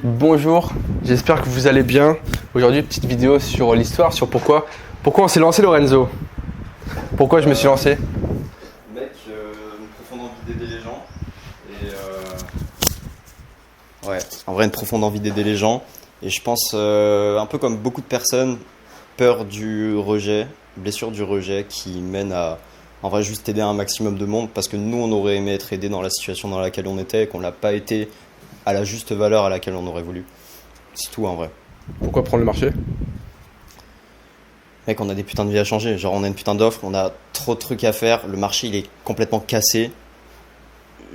Bonjour, j'espère que vous allez bien. Aujourd'hui, petite vidéo sur l'histoire, sur pourquoi on s'est lancé, Lorenzo. Pourquoi je me suis lancé? Mec, une profonde envie d'aider les gens. Ouais, en vrai, une profonde envie d'aider les gens. Et je pense, un peu comme beaucoup de personnes, peur du rejet, blessure du rejet qui mène à, en vrai, juste aider un maximum de monde. Parce que nous, on aurait aimé être aidés dans la situation dans laquelle on était et qu'on l'a pas été à la juste valeur à laquelle on aurait voulu. C'est tout, en vrai. Pourquoi prendre le marché? Mec, on a des putains de vies à changer. Genre, on a une putain d'offre, on a trop de trucs à faire. Le marché, il est complètement cassé.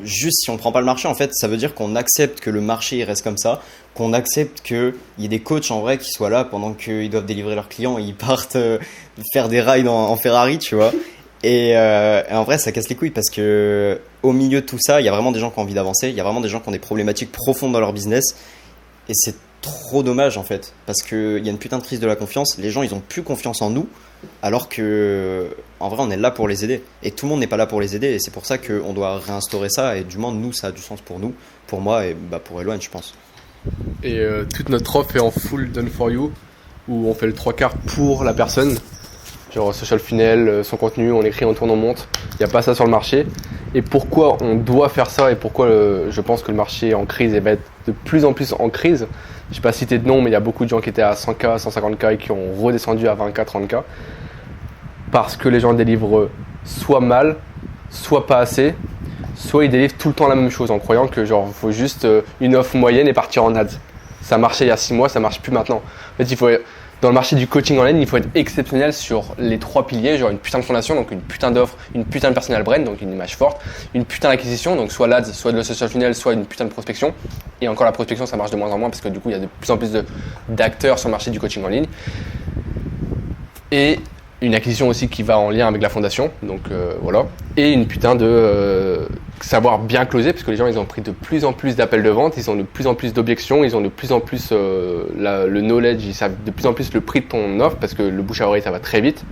Juste, si on prend pas le marché, en fait, ça veut dire qu'on accepte que le marché, il reste comme ça. Qu'on accepte qu'il y ait des coachs, en vrai, qui soient là pendant qu'ils doivent délivrer leurs clients et ils partent faire des rides en Ferrari, tu vois. Et en vrai, ça casse les couilles parce que au milieu de tout ça, il y a vraiment des gens qui ont envie d'avancer. Il y a vraiment des gens qui ont des problématiques profondes dans leur business. Et c'est trop dommage en fait, parce qu'il y a une putain de crise de la confiance. Les gens, ils ont plus confiance en nous, alors que en vrai, on est là pour les aider. Et tout le monde n'est pas là pour les aider, et c'est pour ça qu'on doit réinstaurer ça. Et du moins, nous, ça a du sens pour nous, pour moi et pour Eloane, je pense. Et toute notre offre est en full done for you, où on fait le 3/4 pour la personne. Genre social funnel, son contenu, on écrit, on tourne, on monte. Il n'y a pas ça sur le marché. Et pourquoi on doit faire ça et pourquoi je pense que le marché est en crise et va être de plus en plus en crise. Je ne vais pas citer de nom, mais il y a beaucoup de gens qui étaient à 100K, 150K et qui ont redescendu à 20K, 30K. Parce que les gens délivrent soit mal, soit pas assez, soit ils délivrent tout le temps la même chose en croyant que genre faut juste une offre moyenne et partir en ads. Ça marchait il y a 6 mois, ça marche plus maintenant. En fait, dans le marché du coaching en ligne, il faut être exceptionnel sur les 3 piliers, genre une putain de fondation, donc une putain d'offre, une putain de personal brand, donc une image forte, une putain d'acquisition, donc soit l'ads, soit de le social funnel, soit une putain de prospection. Et encore la prospection, ça marche de moins en moins parce que du coup, il y a de plus en plus d'acteurs sur le marché du coaching en ligne. Et une acquisition aussi qui va en lien avec la fondation, donc voilà. Et une putain de savoir bien closer, parce que les gens ils ont pris de plus en plus d'appels de vente, ils ont de plus en plus d'objections, ils ont de plus en plus le knowledge, ils savent de plus en plus le prix de ton offre, parce que le bouche à oreille ça va très vite.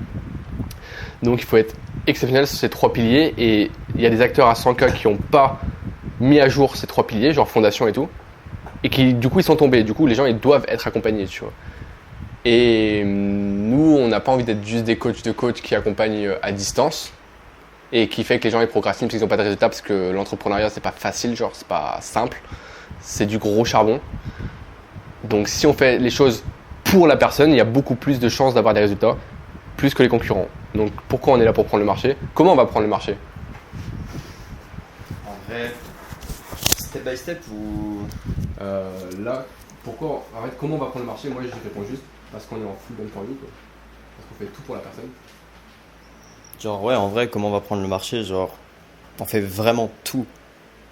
Donc il faut être exceptionnel sur ces 3 piliers, et il y a des acteurs à 100K qui n'ont pas mis à jour ces 3 piliers, genre fondation et tout, et qui du coup ils sont tombés, du coup les gens ils doivent être accompagnés, tu vois. Et nous, on n'a pas envie d'être juste des coachs de coach qui accompagnent à distance et qui fait que les gens ils procrastinent parce qu'ils n'ont pas de résultats, parce que l'entrepreneuriat c'est pas facile, genre c'est pas simple, c'est du gros charbon. Donc si on fait les choses pour la personne, il y a beaucoup plus de chances d'avoir des résultats, plus que les concurrents. Donc pourquoi on est là pour prendre le marché? Comment on va prendre le marché? En vrai, step by step ou Là, pourquoi, arrête, comment on va prendre le marché? Moi je réponds juste parce qu'on est en full done for you, quoi. Parce qu'on fait tout pour la personne. genre, ouais, en vrai, comment on va prendre le marché? Genre, on fait vraiment tout.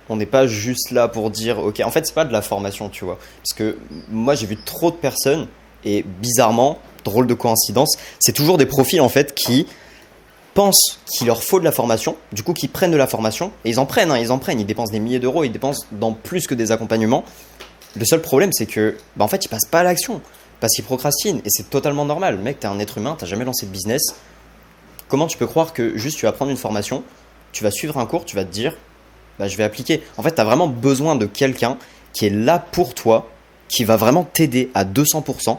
On n'est pas juste là pour dire, ok, en fait, c'est pas de la formation, tu vois. Parce que moi, j'ai vu trop de personnes, et bizarrement, drôle de coïncidence, c'est toujours des profils, en fait, qui pensent qu'il leur faut de la formation, du coup, qui prennent de la formation, et ils en prennent, ils dépensent des milliers d'euros, ils dépensent dans plus que des accompagnements. Le seul problème, c'est que, en fait, ils passent pas à l'action, parce qu'ils procrastinent, et c'est totalement normal. Mec, t'es un être humain, t'as jamais lancé de business. Comment tu peux croire que juste tu vas prendre une formation, tu vas suivre un cours, tu vas te dire, je vais appliquer. En fait, tu as vraiment besoin de quelqu'un qui est là pour toi, qui va vraiment t'aider à 200%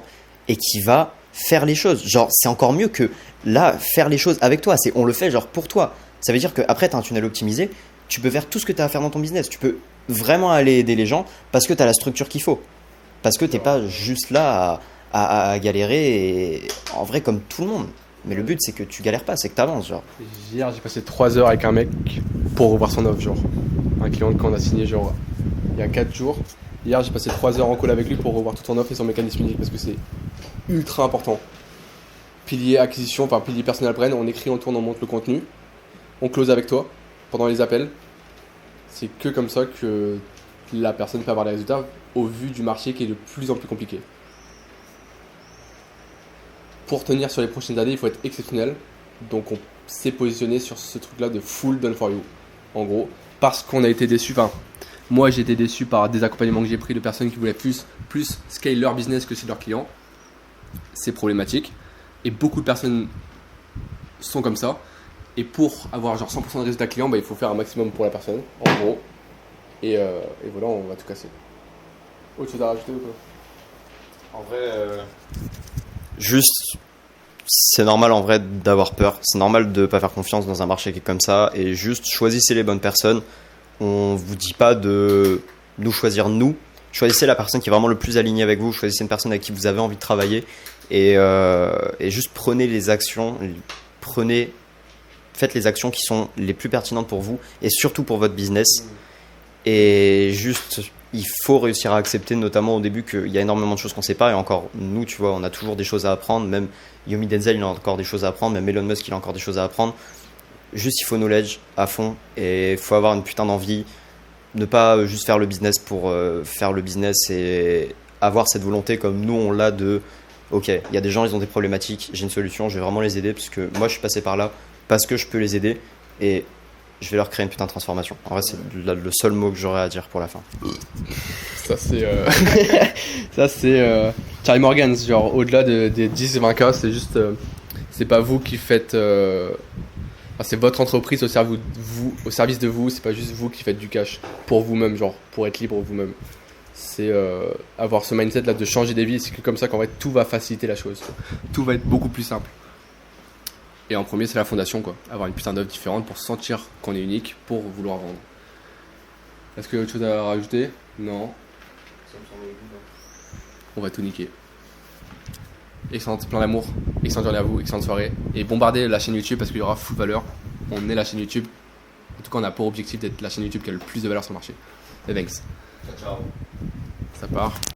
et qui va faire les choses. Genre, c'est encore mieux que là, faire les choses avec toi. On le fait genre pour toi. Ça veut dire qu'après, tu as un tunnel optimisé, tu peux faire tout ce que tu as à faire dans ton business. Tu peux vraiment aller aider les gens parce que tu as la structure qu'il faut. Parce que tu n'es pas juste là à galérer, et en vrai, comme tout le monde. Mais le but, c'est que tu galères pas, c'est que tu avances, genre. Hier, j'ai passé 3 heures avec un mec pour revoir son offre, genre. Un client qu'on a signé, genre, il y a 4 jours. Hier, j'ai passé 3 heures en call avec lui pour revoir toute son offre et son mécanisme unique, parce que c'est ultra important. Pilier acquisition, enfin pilier personal brand, on écrit, on tourne, on monte le contenu. On close avec toi pendant les appels. C'est que comme ça que la personne peut avoir les résultats au vu du marché qui est de plus en plus compliqué. Pour tenir sur les prochaines années, il faut être exceptionnel. Donc on s'est positionné sur ce truc-là de full done for you. En gros, parce qu'on a été déçu. Enfin, moi j'ai été déçu par des accompagnements que j'ai pris de personnes qui voulaient plus scale leur business que chez leurs clients. C'est problématique. Et beaucoup de personnes sont comme ça. Et pour avoir genre 100% de résultats clients, il faut faire un maximum pour la personne, en gros. Et voilà, on va tout casser. Autre chose à rajouter ou pas? En vrai, juste, c'est normal en vrai d'avoir peur. C'est normal de pas faire confiance dans un marché qui est comme ça. Et juste, choisissez les bonnes personnes. On vous dit pas de nous choisir nous. Choisissez la personne qui est vraiment le plus alignée avec vous. Choisissez une personne avec qui vous avez envie de travailler. Et juste prenez les actions. Faites les actions qui sont les plus pertinentes pour vous. Et surtout pour votre business. Et juste, il faut réussir à accepter, notamment au début, qu'il y a énormément de choses qu'on sait pas. Et encore, nous, tu vois, on a toujours des choses à apprendre. Même Yomi Denzel, il a encore des choses à apprendre. Même Elon Musk, il a encore des choses à apprendre. Juste, il faut knowledge à fond. Et il faut avoir une putain d'envie. Ne pas juste faire le business pour faire le business. Et avoir cette volonté comme nous, on l'a de... Ok, il y a des gens, ils ont des problématiques. J'ai une solution, je vais vraiment les aider. Parce que moi, je suis passé par là. Parce que je peux les aider. Et... je vais leur créer une putain de transformation. En vrai, c'est le seul mot que j'aurais à dire pour la fin. Ça, c'est. Ça, c'est. Charlie Morgan, genre, au-delà des 10-20 cas, c'est juste. C'est pas vous qui faites. Enfin, c'est votre entreprise au service de vous, c'est pas juste vous qui faites du cash pour vous-même, genre, pour être libre vous-même. C'est avoir ce mindset là de changer des vies, c'est que comme ça qu'en fait tout va faciliter la chose. Tout va être beaucoup plus simple. Et en premier, c'est la fondation, quoi. Avoir une putain d'œuvre différente pour sentir qu'on est unique, pour vouloir vendre. Est-ce qu'il y a autre chose à rajouter? Non. On va tout niquer. Excellente, plein d'amour. Excellente journée à vous, excellente soirée. Et bombardez la chaîne YouTube parce qu'il y aura full valeur. On est la chaîne YouTube. En tout cas, on a pour objectif d'être la chaîne YouTube qui a le plus de valeur sur le marché. Et thanks. Ciao. Ça part.